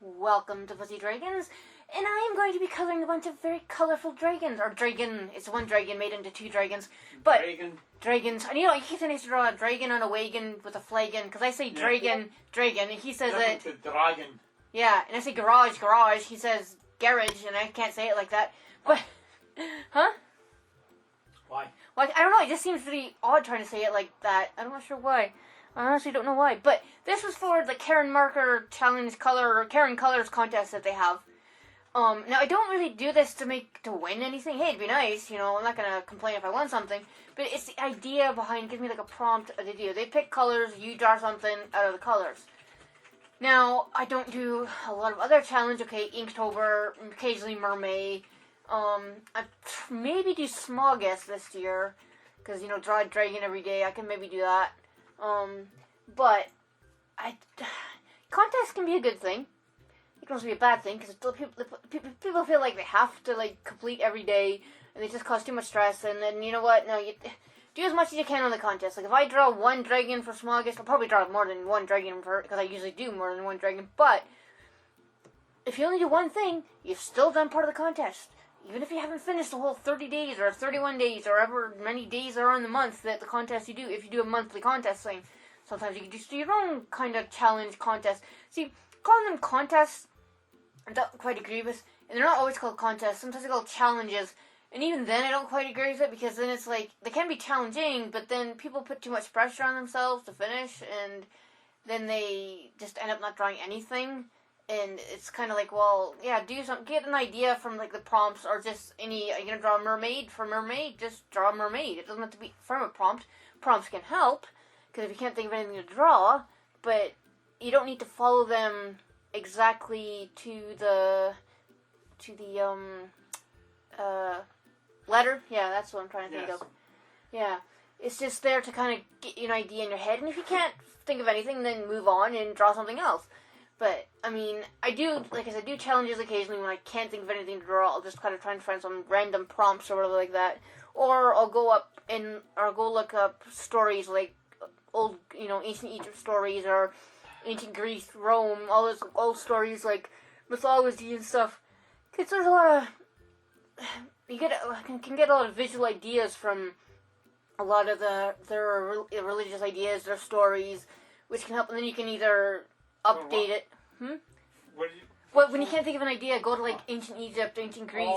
Welcome to Fuzzy Dragons, and I am going to be coloring a bunch of very colorful dragons. Or dragon, it's one dragon made into two dragons. But dragons, and you keep saying I to draw a dragon on a wagon with a flagon, because I say dragon, and he says it. Dragon. Yeah, and I say garage, he says garage, and I can't say it like that. But, huh? Why? Well, I don't know, it just seems really odd trying to say it like that. I'm not sure why. I honestly don't know why. But this was for the Karen Marker Challenge Color, or Karen Colors contest that they have. Now, I don't really do this to win anything. Hey, it'd be nice, I'm not going to complain if I won something. But it's the idea behind, gives me like a prompt to do. They pick colors, you draw something out of the colors. Now, I don't do a lot of other challenge. Okay, Inktober, occasionally Mermaid. I maybe do Smogus this year. Because, draw a dragon every day. I can maybe do that. But contests can be a good thing. It can also be a bad thing because people feel like they have to complete every day, and they just cause too much stress. And then you know what? No, you do as much as you can on the contest. Like if I draw one dragon for Smogus, I'll probably draw more than one dragon because I usually do more than one dragon. But if you only do one thing, you've still done part of the contest. Even if you haven't finished the whole 30 days or 31 days or however many days are in the month that the contest you do, if you do a monthly contest thing, sometimes you can just do your own kind of challenge contest. See, calling them contests, I don't quite agree with, and they're not always called contests, sometimes they're called challenges, and even then I don't quite agree with it because then it's like, they can be challenging, but then people put too much pressure on themselves to finish, and then they just end up not drawing anything. And it's kind of like, well, yeah, get an idea from, the prompts, or just are you going to draw a mermaid? For mermaid, just draw a mermaid. It doesn't have to be from a prompt. Prompts can help, because if you can't think of anything to draw, but you don't need to follow them exactly to the letter. Yeah, that's what I'm trying to think of. Yeah. It's just there to kind of get you an idea in your head, and if you can't think of anything, then move on and draw something else. But, I do, like I said, do challenges occasionally when I can't think of anything to draw. I'll just kind of try and find some random prompts or whatever like that. Or I'll go look up stories like old, ancient Egypt stories or ancient Greece, Rome, all those old stories like mythology and stuff. Because there's a lot of, can get a lot of visual ideas from a lot of their religious ideas, their stories, which can help, and then you can either update it. When you can't think of an idea, go to ancient Egypt, ancient Greece,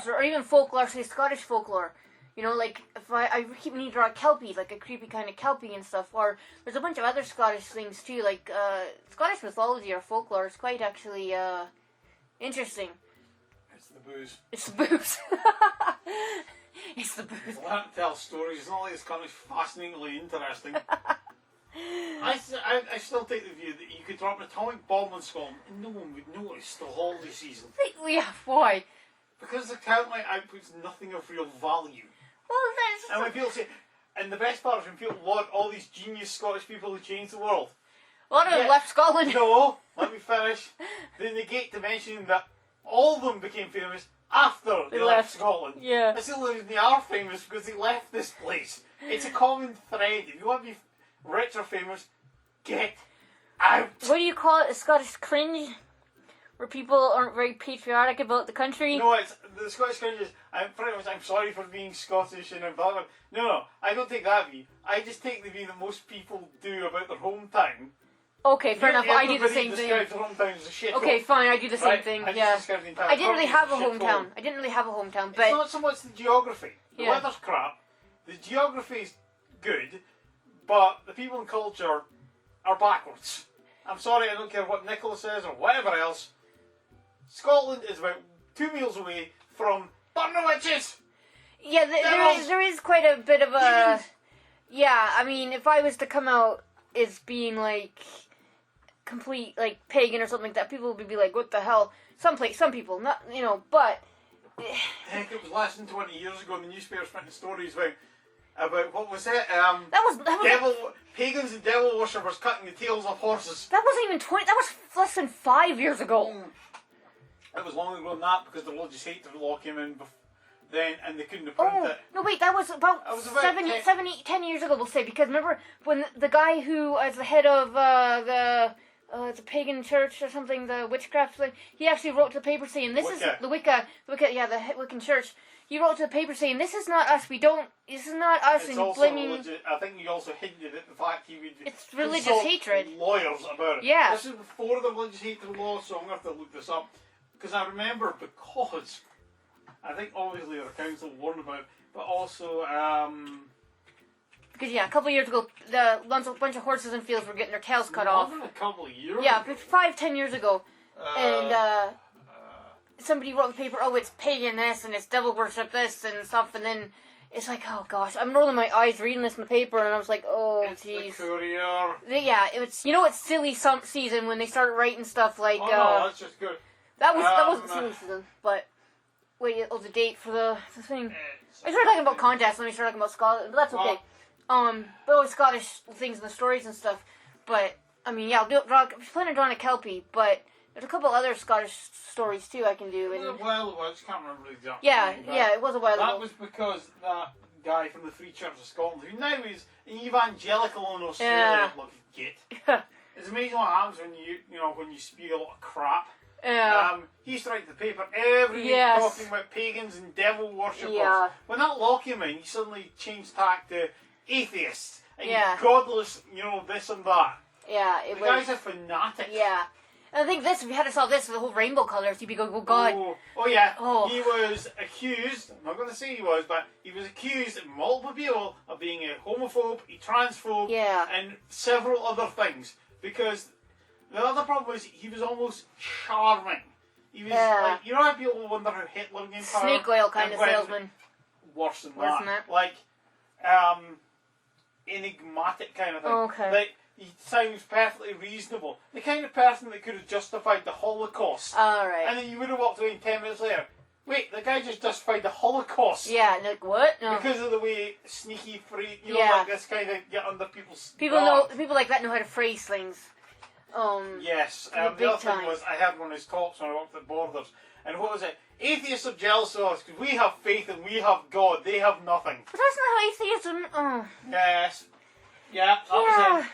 or even folklore, say Scottish folklore. If I keep needing to draw a Kelpie, like a creepy kind of Kelpie and stuff. Or there's a bunch of other Scottish things too, like Scottish mythology or folklore is quite actually interesting. It's the booze. It's the booze. It's the booze. Well, I don't tell stories. It's not like it's kind of fascinatingly interesting. I still take the view that you could drop an atomic bomb on Scotland and no one would notice the holiday season. Yeah, why? Because the currently outputs nothing of real value. Well, and when people say, and the best part is when people want all these genius Scottish people who changed the world. A lot of them left Scotland. No, let me finish. They negate to mention that all of them became famous after they left Scotland. Yeah. That's the only reason they are famous, because they left this place. It's a common thread. If you want to be rich or famous, get out. What do you call it? A Scottish cringe? Where people aren't very patriotic about the country? No, it's the Scottish cringe is, I'm sorry for being Scottish and blah, blah. No, I don't take that view. I just take the view that most people do about their hometown. Okay, fair enough. I do the same thing. Their hometown as a shit okay, fine. I do the same thing. I Yeah. I didn't really have a hometown. But it's not so much the geography. The Yeah. weather's crap. The geography's good, but the people and culture are backwards. I'm sorry, I don't care what Nicola says or whatever else. Scotland is about 2 meals away from Burnowitches. Yeah, there is quite a bit of a... Yeah, if I was to come out as being, complete, pagan or something like that, people would be like, what the hell? Some people, not, but... Heck, it was less than 20 years ago in the newspapers printing stories about what was it? Pagans and devil worshippers cutting the tails off horses. That wasn't even 20, that was less than 5 years ago. It was longer ago than that because the religious hatred law came in then and they couldn't have printed it. No, wait, that was about 10 years ago, we'll say, because remember when the guy who was the head of the pagan church or something, the witchcraft thing. He actually wrote to the paper saying, this is Wicca. the Wicca, yeah, the Wiccan church. He wrote to the paper saying, this is not us, this is not us, It's and also blaming... I think he also hinted at the fact he would It's religious consult hatred. lawyers about it. Yeah. This is before the religious hatred law, so I'm going to have to look this up. Because I remember, because I think obviously our council warned about it, but also, Because, yeah, a couple of years ago, a bunch of horses and fields were getting their tails cut off. more than a couple of years Yeah, ago. 5-10 years ago. And, somebody wrote in the paper, oh, it's pagan this, and it's devil worship this, and stuff, and then it's like, oh gosh, I'm rolling my eyes reading this in the paper, and I was like, oh, It's the jeez. Courier. Yeah, it's, it's silly season when they started writing stuff like, Oh no, that's just good. that wasn't silly season, but, wait, the date for the thing. I started talking about contests, let me start talking about Scotland, but that's okay. But always Scottish things in the stories and stuff, but, I mean, yeah, I'm planning on drawing a Kelpie, but there's a couple other Scottish stories too I can do. It was And a while ago, I just can't remember the exact yeah, name, but yeah, it was a while that ago. was because that guy from the Free Church of Scotland, who now is an evangelical in Australia, look, git. It's amazing what happens when you spew a lot of crap. Yeah. He used to write to the paper every week talking about pagans and devil worshippers. Yeah. When that law came in, he suddenly changed tack to atheists and godless, this and that. Yeah, The guy's a fanatic. Yeah. And I think if you had to solve this with the whole rainbow colours, you'd be going, oh god. Oh yeah. Oh. He was accused, I'm not going to say he was, but he was accused of multiple people of being a homophobe, a transphobe, and several other things. Because the other problem was he was almost charming. He was like, you know how people wonder how Hitler gained power? Snake oil kind of salesman. Worse than Worse that. than that. Like, enigmatic kind of thing. Okay. Like, he sounds perfectly reasonable. The kind of person that could have justified the Holocaust. Alright. And then you would have walked away 10 minutes later. Wait, the guy just justified the Holocaust. Yeah, and like, what? No. Because of the way sneaky, free, like this kind of get under people's People like that know how to phrase things. Yes. the The big other thing time. was, I had one of his talks when I worked at Borders. And what was it? Atheists are jealous of us because we have faith and we have God. They have nothing. But that's not how atheism... Oh. Yes. Yeah, that was him.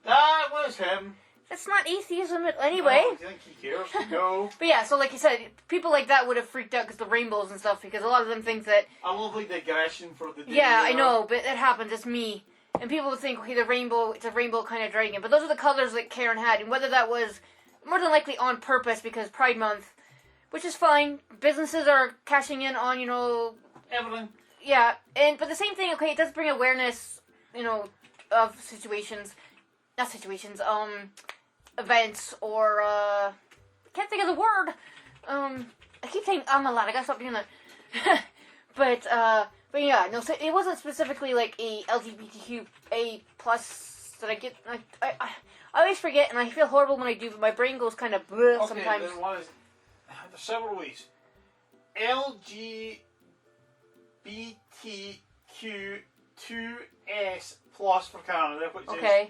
That was him. That's not atheism anyway. Oh, do you think he cares? No. But yeah, so like you said, people like that would have freaked out because the rainbows and stuff, because a lot of them think that... A lovely digression for the day. Yeah, I know, but it happens, it's me. And people would think, okay, it's a rainbow kind of dragon. But those are the colors that Karen had, and whether that was more than likely on purpose because Pride Month, which is fine. Businesses are cashing in on, Everything. Yeah, but the same thing, okay, it does bring awareness, of events or, can't think of the word. I keep saying a lot, I gotta stop doing that. but yeah, no, so it wasn't specifically like a LGBTQA plus that I get, I always forget, and I feel horrible when I do, but my brain goes kind of bleh sometimes. There's several ways. LGBTQ2S plus for Canada, which is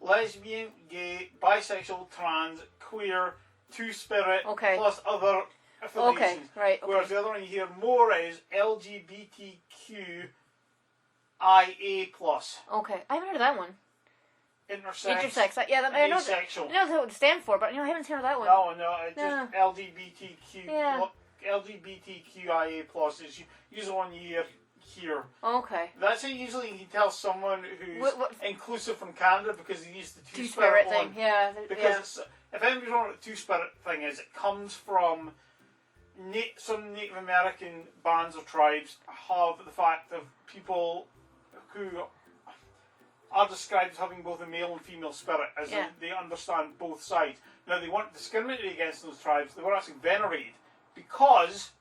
lesbian, gay, bisexual, trans, queer, two-spirit, plus other affiliations. Whereas the other one you hear more is LGBTQIA plus. Okay, I haven't heard of that one. Intersex. Yeah, I know asexual. I know what it would stand for, but I haven't heard of that one. No, it's just LGBTQ. Yeah. LGBTQIA plus is usually one you hear here. Okay. That's how usually you can tell someone who's inclusive from Canada because they use the two-spirit one. thing. Yeah. Because if anybody's wrong what the two-spirit thing is, it comes from some Native American bands or tribes have the fact of people who are described as having both a male and female spirit, as in they understand both sides. Now, they weren't discriminated against those tribes, they were actually venerated because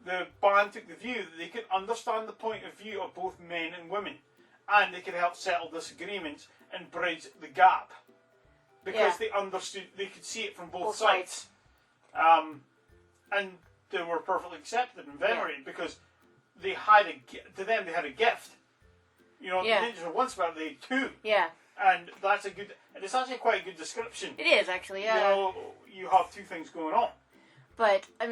the band took the view that they could understand the point of view of both men and women, and they could help settle disagreements and bridge the gap. Because they understood, they could see it from both sides. And they were perfectly accepted and venerated because they had to them they had a gift. They didn't just have one spirit, they had two. Yeah. And it's actually quite a good description. It is, actually, yeah. You have two things going on. But, I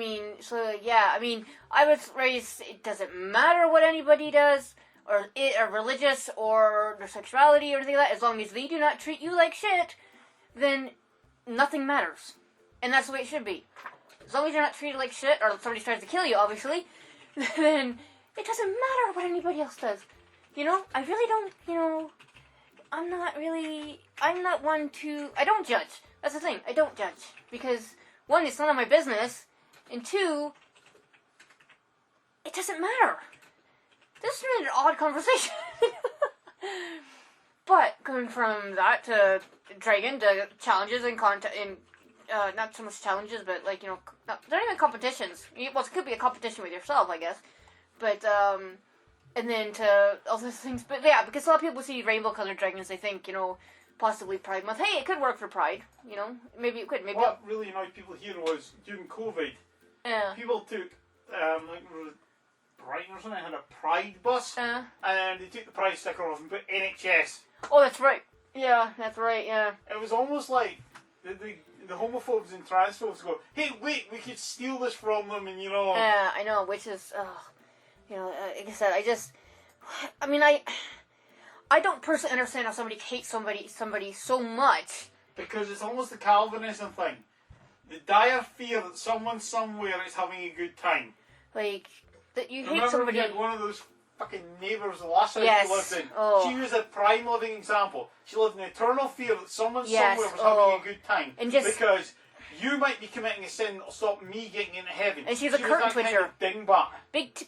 was raised, it doesn't matter what anybody does, or religious, or their sexuality, or anything like that, as long as they do not treat you like shit, then nothing matters. And that's the way it should be. As long as you're not treated like shit, or somebody tries to kill you, obviously, then it doesn't matter what anybody else does. You know, I really don't, you know, I'm not one to, I don't judge. That's the thing, I don't judge. Because, one, it's none of my business, and two, it doesn't matter. This is an odd conversation. But, going from that to Dragon, to challenges and not so much challenges, but like, you know, they're not even competitions. Well, it could be a competition with yourself, I guess. But, and then to all those things. But yeah, because a lot of people see rainbow-colored dragons, they think, you know, possibly Pride Month. Hey, it could work for Pride, you know? Maybe it could. Maybe what really annoyed people here was, during COVID, people took, like, Brighton or something, had a Pride bus, and they took the Pride sticker off and put NHS. Oh, that's right. Yeah, that's right, yeah. It was almost like the homophobes and transphobes go, hey, wait, we could steal this from them, and you know. Yeah, I know, which is, you know, like I said, I don't personally understand how somebody hates somebody so much. Because it's almost the Calvinism thing. The dire fear that someone somewhere is having a good time. Like, that you hate Remember somebody. we had one of those fucking neighbours the last house Yes. we lived in. Oh. She was a prime living example. She lived in eternal fear that someone Yes. somewhere was Oh. having a good time. And just- because you might be committing a sin that'll stop me getting into heaven. And she's a She curtain was that twitcher. Kind of dingbat.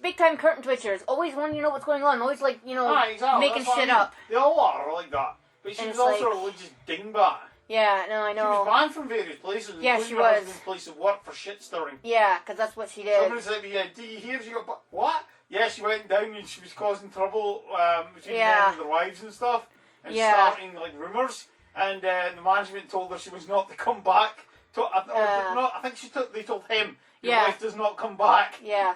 Big time curtain twitchers. Always wanting to know what's going on. Always like, you know, Exactly. making That's what shit I mean. up. They all are like that. But she And was it's also like- a religious dingbat. Yeah, no, I She was know. banned from various places, Yeah, including she her was. husband's place of work for shit stirring. Yeah, because that's what she did. Somebody said to me, do you hear she got... What? Yeah, she went down and she was causing trouble between men and their wives and stuff. And starting, like, rumours. And the management told her she was not to come back. I think they told him, your wife does not come back. Yeah.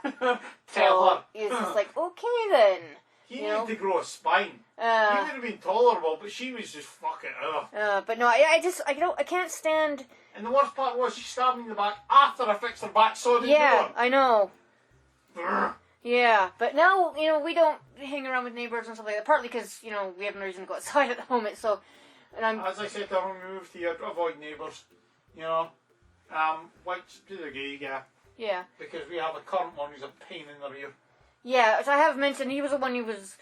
Tell her. It's just like, okay then. He you know? needed to grow a spine. He would have been tolerable, but she was just fucking ugh. But no, I can't stand. And the worst part was she stabbed me in the back after I fixed her back, so I didn't Yeah, do I know. it. Yeah, but now, you know, we don't hang around with neighbours and stuff like that. Partly because, you know, we have no reason to go outside at the moment, so. And I'm. As I said to her when we moved here, avoid neighbours. You know? Which to the gay guy. Yeah. Because we have a current one who's a pain in the rear. Yeah, which I have mentioned, he was the one who was.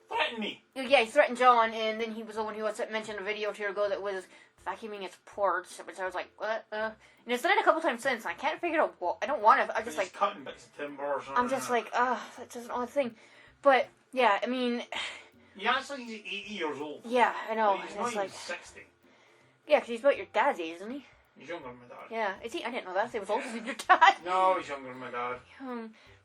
Threaten me. Yeah, he threatened John, and then he was the one who mentioned a video or two ago that was vacuuming its porch, which I was like, what? And it's done it a couple times since, and I can't figure out what. I don't want to. I'm just He's like. cutting bits of timber or something. I'm just like, that's just an odd thing. But, yeah, I mean. Yeah, it's like he's 80 years old. Yeah, I know. But he's and not it's even like. 60. Yeah, because he's about your dad's age, isn't he? He's younger than my dad. Yeah. Is he? I didn't know that. He was older than your dad. No, he's younger than my dad.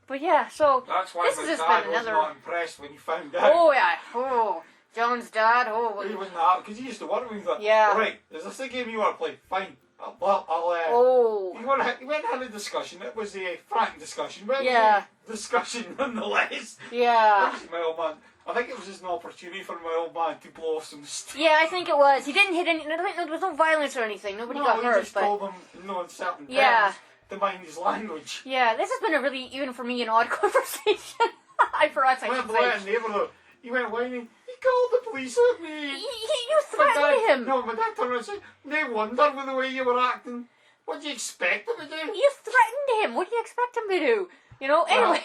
But yeah, so. That's why This my has just dad been was another- not impressed when he found out. Oh, yeah. Oh. John's dad. Oh. He wasn't happy because he used to work with me. Like, Yeah. Right, there's this game you want to play. Fine. I'll Oh. he went and had a discussion. It was a frank discussion. But Yeah. It was a discussion nonetheless. Yeah. That was my old man. I think it was just an opportunity for my old man to blow off some steam. Yeah, I think it was. He didn't hit any. There was no violence or anything. Nobody got he hurt. just But told him in certain terms Yeah. to mind his language. yeah, this has been a really, even for me, an odd conversation. I forgot He to went say. away and neighbour though. He went whining. He called the police on me. You My threatened dad, him. No, my dad turned around and said, no wonder with the way you were acting. What do you expect him to do? You threatened him. What do you expect him to do? You know. Anyway.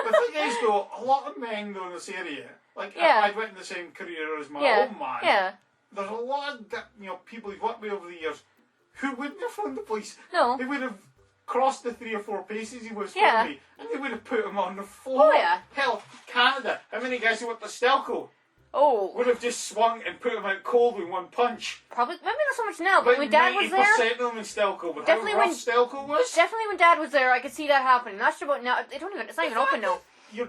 The thing is though, a lot of men though in this area, like Yeah. I went in the same career as my yeah. own man. Yeah. There's a lot of people who've worked with over the years who wouldn't have phoned the police. No. They would have crossed the 3 or 4 paces he was Yeah. from me, and they would have put him on the floor. Oh, yeah. Hell, Canada, how many guys who worked at Stelco Oh. would have just swung and put him out cold with one punch? Probably. Maybe not so much now, but About when Dad was 90% there. of them in Stelco, but Definitely how rough when- Stelco was. Definitely when Dad was there, I could see that happening. Not sure about now. They don't even. It's not even open now. Your,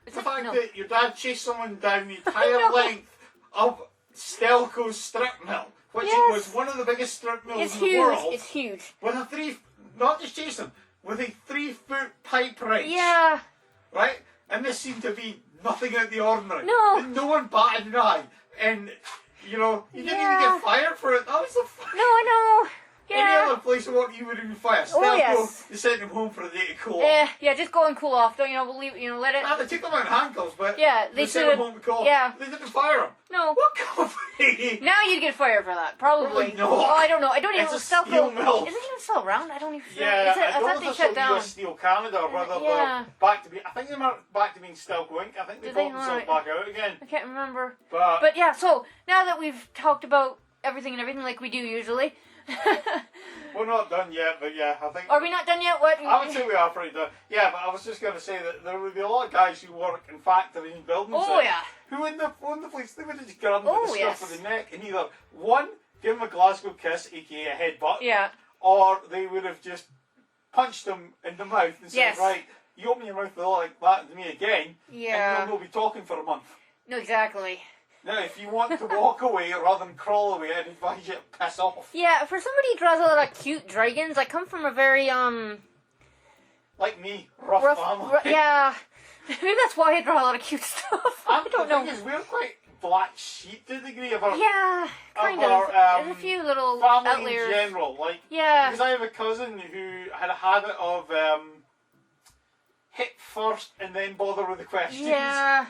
It's the like, fact no. that your dad chased someone down the entire know. length of Stelco's strip mill, which Yes. was one of the biggest strip mills It's in the huge. world, It's huge. with a not just chase them, with a 3-foot pipe wrench. Yeah. Right? And this seemed to be nothing out of the ordinary. No. And no one batted an eye. And, you didn't even Yeah. get fired for it. That was the No, I know. Any Yeah. other place of work you would even fire. Oh, Stelco, yes. they sent them home for a day to cool off. Yeah, just go and cool off. Don't believe let it. They took them out in handcuffs, but Yeah, they they sent them should. home to cool off. Yeah. They didn't fire them. No. What company? Now you'd get fired for that, probably. Probably not. Oh, I don't know. I don't even It's know. a steel mill. Is it even still around? I don't even know. Yeah, Is it, I don't thought know they if shut it's down. US Steel Canada or whether Yeah. they're back to be. I think they're back to being Stelco Inc. I think they Did bought they? themselves Alright. back out again. I can't remember. But Yeah, so now that we've talked about everything like we do usually. we're not done yet. But yeah, I think. Are we not done yet? What? I would say we are pretty done. Yeah, but I was just going to say that there would be a lot of guys who work in factories and buildings. Oh, yeah. Who in the police, they would have just grabbed them Oh, with the yes. scruff of the neck and either, one, give them a Glasgow kiss, aka a headbutt, Yeah. or they would have just punched them in the mouth and said, Yes. right, you open your mouth like that to me again, Yeah. and you'll be talking for a month. No, exactly. Now, if you want to walk away rather than crawl away, I'd advise you to piss off. Yeah, for somebody who draws a lot of cute dragons, I come from a very Like me, rough family. yeah. Maybe that's why I draw a lot of cute stuff. I don't the know. thing is, we're quite black sheep to the degree of our Yeah, kind our, of. There's a few little family outliers. in general. Like, Yeah. because I have a cousin who had a habit of hit first and then bother with the questions. Yeah.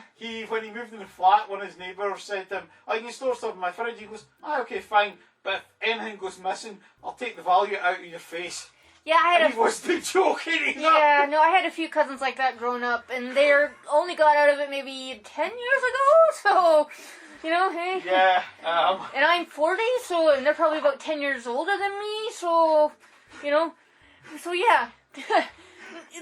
When he moved in the flat, one of his neighbours said to him, "Oh, you can store stuff in my fridge." He goes, "Ah, okay, fine, but if anything goes missing, I'll take the value out of your face." Yeah, I had And he wasn't joking either. Yeah, no, I had a few cousins like that growing up, and they're only got out of it maybe 10 years ago, so, hey. Yeah. And I'm 40, and they're probably about 10 years older than me, so, so yeah.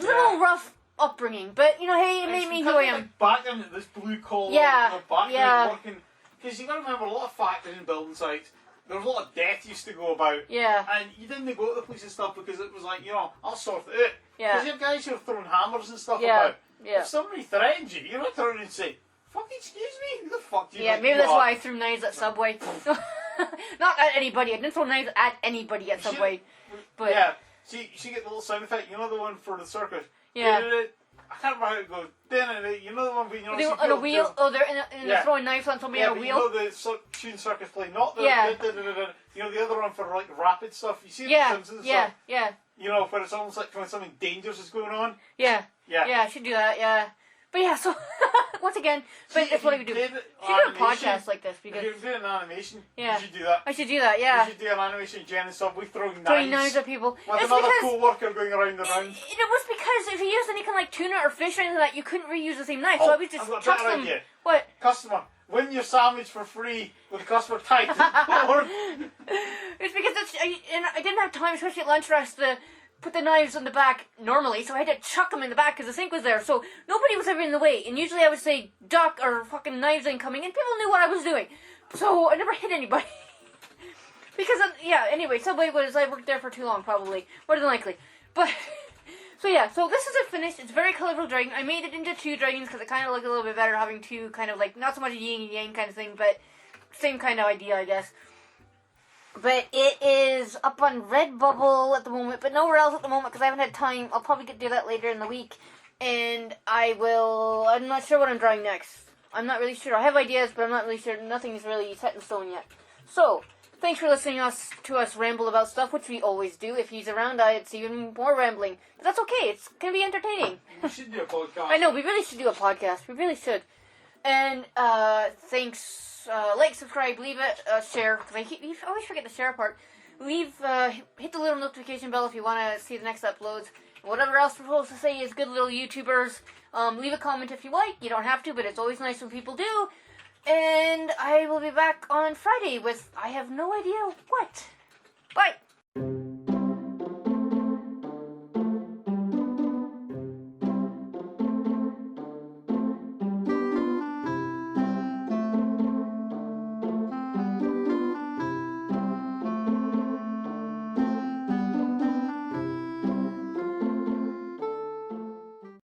Little rough upbringing, but, hey, it made me who I am. Back into this blue collar, Yeah, back yeah. working. Because you got to remember, a lot of factories and building sites, there was a lot of death used to go about. Yeah. And you didn't go to the police and stuff because it was like, I'll sort it out. Yeah. Because you have guys who are throwing hammers and stuff Yeah, about. yeah. If somebody threatens you, you're not turning and say, "Fuck, excuse me, who the fuck do you Yeah, think maybe you that's are?" why I threw knives at Subway. Not at anybody. I didn't throw knives at anybody at Subway. But Yeah. See, you get the little sound effect. You know the one for the circus? Yeah. I can't remember how it goes. You know the one where they were on a wheel. Oh, they're they're throwing knives on somebody Yeah, on a but wheel. you know the shooting circus play, not the Yeah. you know the other one for like rapid stuff. You see the Yeah, Simpsons yeah, stuff? yeah, Where it's almost like when something dangerous is going on. yeah, Yeah. yeah. I should do that. Yeah, but yeah. So once again, but See, that's what I would do. did I should do a animation- podcast like this If because you did an animation, Yeah. you should do that. I should do that. Yeah, You should do an animation, Jen and Subway throwing throwing knives knives at people. with It's another because co-worker going around the round. it was because if you used any kind of like tuna or fish or anything like that, you couldn't reuse the same knife. So Oh, I would just I've got a chuck better them. idea. What? Customer, win your sandwich for free with the customer tied to the board. It's because I didn't have time, especially at lunch rush, to put the knives on the back normally, so I had to chuck them in the back because the sink was there. So nobody was ever in the way, and usually I would say duck or fucking knives incoming, and people knew what I was doing. So I never hit anybody. Because, anyway, Subway I worked there for too long, probably. More than likely. But, so this is it finished. It's a very colorful dragon. I made it into two dragons because it kind of looked a little bit better having two kind of like, not so much a yin and yang kind of thing, but same kind of idea, I guess. But it is up on Redbubble at the moment, but nowhere else at the moment because I haven't had time. I'll probably do that later in the week. And I'm not sure what I'm drawing next. I'm not really sure. I have ideas, but I'm not really sure. Nothing is really set in stone yet. So, thanks for listening to us ramble about stuff, which we always do. If he's around, it's even more rambling. But that's okay. It's going to be entertaining. We should do a podcast. I know, we really should do a podcast. We really should. And, thanks. Like, subscribe, leave it, share, because I always forget the share part. Hit the little notification bell if you want to see the next uploads. And whatever else we're supposed to say is good little YouTubers. Leave a comment if you like. You don't have to, but it's always nice when people do. And I will be back on Friday with, I have no idea what. Bye!